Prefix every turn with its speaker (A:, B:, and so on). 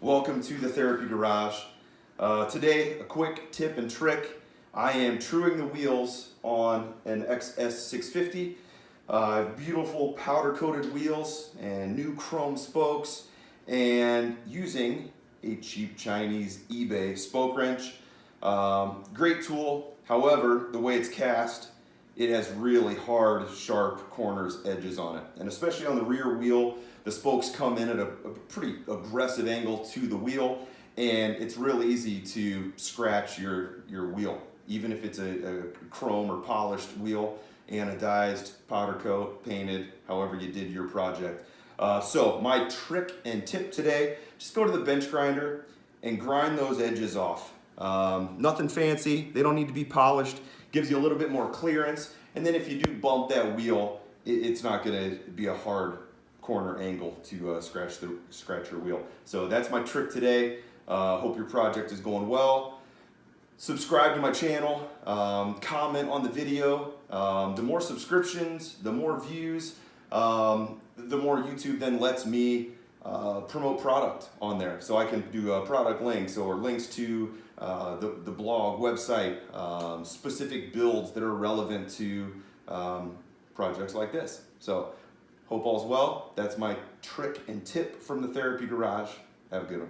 A: Welcome to the Therapy Garage. Today, a quick tip and trick. I am truing the wheels on an XS650. Beautiful powder coated wheels and new chrome spokes, and using a cheap Chinese eBay spoke wrench. Great tool. However, the way it's cast, it has really hard, sharp corners, edges on it. And especially on the rear wheel, the spokes come in at a pretty aggressive angle to the wheel, and it's really easy to scratch your wheel. Even if it's a chrome or polished wheel, anodized, powder coat, painted, however you did your project. So my trick and tip today, just go to the bench grinder and grind those edges off. Nothing fancy, they don't need to be polished, gives you a little bit more clearance, and then if you do bump that wheel, it's not gonna be a hard corner angle to scratch your wheel. So that's my trick today. Hope your project is going well. Subscribe to my channel, comment on the video. The more subscriptions, the more views, the more YouTube then lets me promote product on there. So I can do product links or links to the blog, website, specific builds that are relevant to projects like this. So hope all's well. That's my trick and tip from the Therapy Garage. Have a good one.